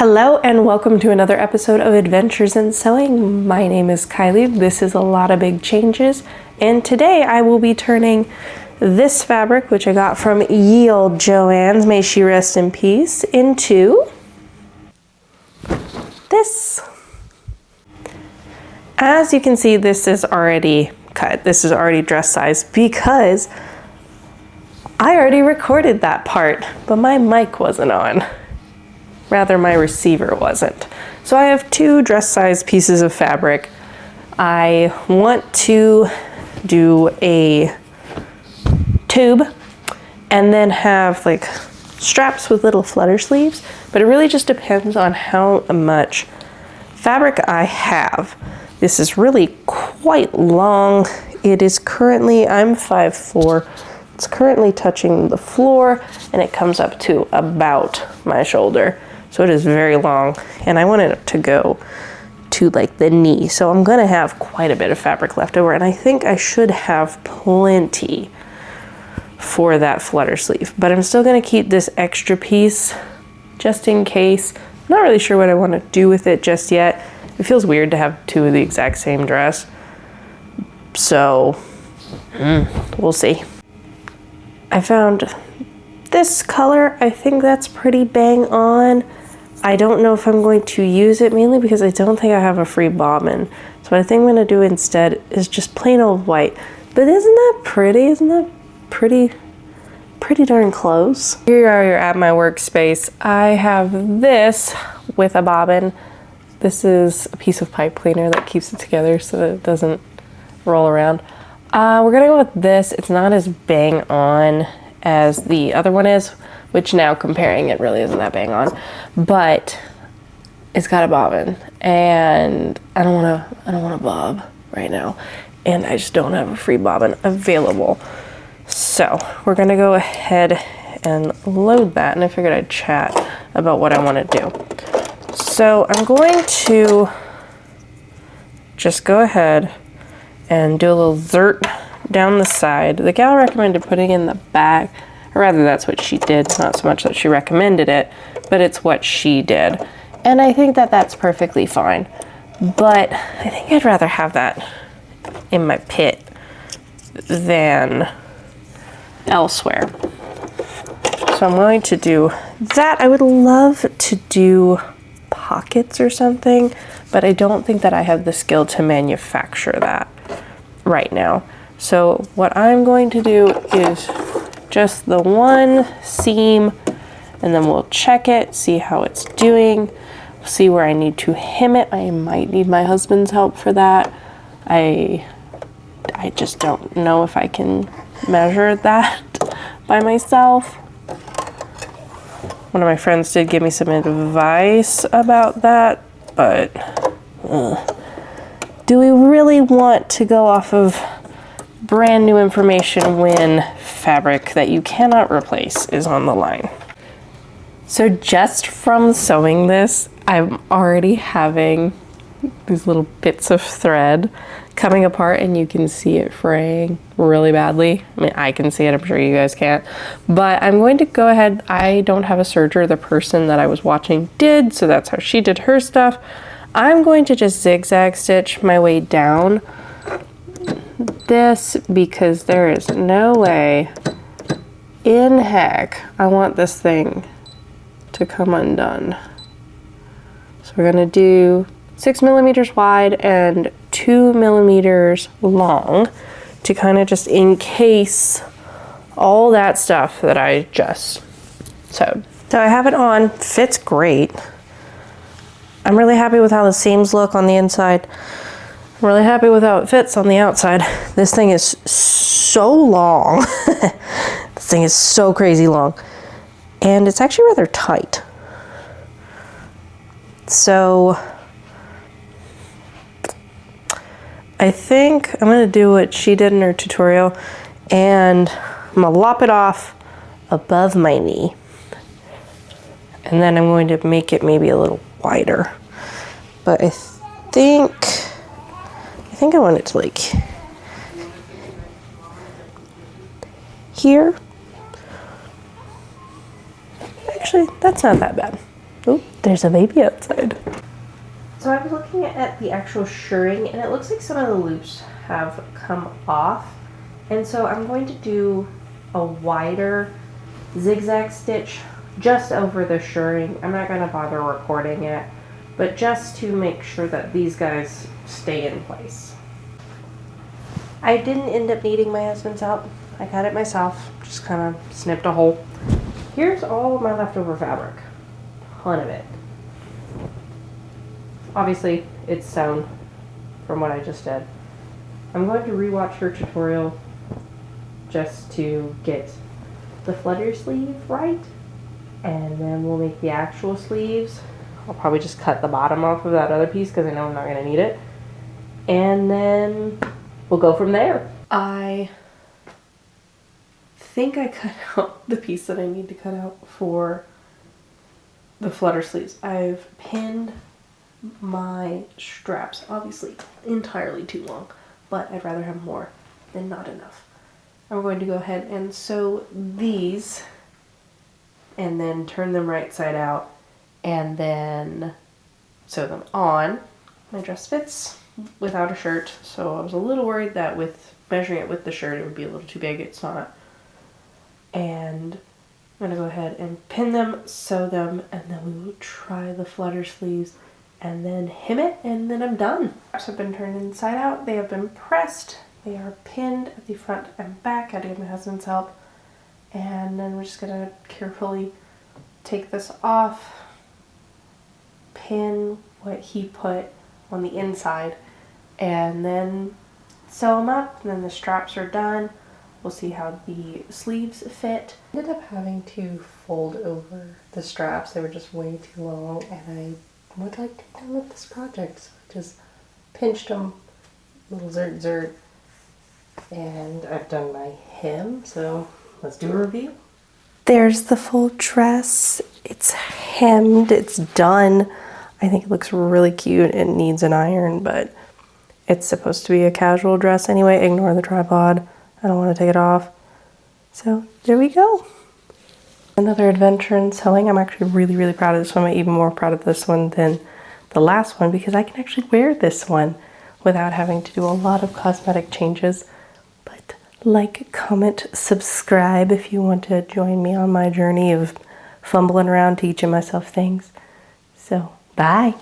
Hello and welcome to another episode of Adventures in Sewing. My name is Kylie. This is a lot of big changes, and today I will be turning this fabric, which I got from ye olde Joann's, may she rest in peace, into this. As you can see, this is already cut. This is already dress size because I already recorded that part, but my mic wasn't on. Rather, my receiver wasn't. So I have two dress size pieces of fabric. I want to do a tube and then have like straps with little flutter sleeves, but it really just depends on how much fabric I have. This is really quite long. It is currently, I'm 5'4". It's currently touching the floor and it comes up to about my shoulder. So it is very long and I want it to go to like the knee. So I'm gonna have quite a bit of fabric left over, and I think I should have plenty for that flutter sleeve, but I'm still gonna keep this extra piece just in case. I'm not really sure what I want to do with it just yet. It feels weird to have two of the exact same dress. So we'll see. I found this color. I think that's pretty bang on. I don't know if I'm going to use it, mainly because I don't think I have a free bobbin. So what I think I'm gonna do instead is just plain old white. But isn't that pretty? Isn't that pretty darn close? Here you are, you're at my workspace. I have this with a bobbin. This is a piece of pipe cleaner that keeps it together so that it doesn't roll around. We're gonna go with this. It's not as bang on as the other one is, which now comparing it really isn't that bang on, but it's got a bobbin and I don't want to bob right now, and I just don't have a free bobbin available. So we're gonna go ahead and load that, and I figured I'd chat about what I want to do. So I'm going to just go ahead and do a little zert down the side. The gal recommended putting in the back, or rather that's what she did, not so much that she recommended it, but it's what she did. And I think that that's perfectly fine. But I think I'd rather have that in my pit than elsewhere. So I'm going to do that. I would love to do pockets or something, but I don't think that I have the skill to manufacture that right now. So what I'm going to do is just the one seam, and then we'll check it, see how it's doing, see where I need to hem it. I might need my husband's help for that. I just don't know if I can measure that by myself. One of my friends did give me some advice about that, but do we really want to go off of brand new information when fabric that you cannot replace is on the line? So just from sewing this, I'm already having these little bits of thread coming apart, and you can see it fraying really badly. I mean, I can see it, I'm sure you guys can't, but I'm going to go ahead. I don't have a serger. The person that I was watching did, so that's how she did her stuff. I'm going to just zigzag stitch my way down this because there is no way in heck I want this thing to come undone. So we're gonna do 6 millimeters wide and 2 millimeters long to kind of just encase all that stuff that I just sewed. So I have it on, fits great. I'm really happy with how the seams look on the inside. I'm really happy with how it fits on the outside. This thing is so long. This thing is so crazy long. And it's actually rather tight. So I think I'm gonna do what she did in her tutorial, and I'm gonna lop it off above my knee. And then I'm going to make it maybe a little wider. But I think I want it to like here. Actually, that's not that bad. Oh, there's a baby outside. So I was looking at the actual shirring, and it looks like some of the loops have come off. And so I'm going to do a wider zigzag stitch just over the shirring. I'm not going to bother recording it, but just to make sure that these guys stay in place. I didn't end up needing my husband's help. I cut it myself, just kind of snipped a hole. Here's all of my leftover fabric, a ton of it. Obviously, it's sewn from what I just did. I'm going to rewatch her tutorial just to get the flutter sleeve right, and then we'll make the actual sleeves. I'll probably just cut the bottom off of that other piece because I know I'm not going to need it, and then we'll go from there. I think I cut out the piece that I need to cut out for the flutter sleeves. I've pinned my straps, obviously entirely too long, but I'd rather have more than not enough. I'm going to go ahead and sew these and then turn them right side out and then sew them on. My dress fits without a shirt, so I was a little worried that with measuring it with the shirt it would be a little too big. It's not. And I'm going to go ahead and pin them, sew them, and then we will try the flutter sleeves and then hem it, and then I'm done. Straps have been turned inside out. They have been pressed. They are pinned at the front and back. I had to get my husband's help. And then we're just gonna carefully take this off, pin what he put on the inside, and then sew them up, and then the straps are done. We'll see how the sleeves fit. I ended up having to fold over the straps. They were just way too long, and I would like to be done with this project. So I just pinched them, little zert, and I've done my hem, so let's do a review. There's the full dress. It's hemmed, it's done. I think it looks really cute. It needs an iron, but it's supposed to be a casual dress anyway. Ignore the tripod. I don't want to take it off. So there we go. Another adventure in sewing. I'm actually really proud of this one. I'm even more proud of this one than the last one because I can actually wear this one without having to do a lot of cosmetic changes. But like, comment, subscribe if you want to join me on my journey of fumbling around teaching myself things. So bye.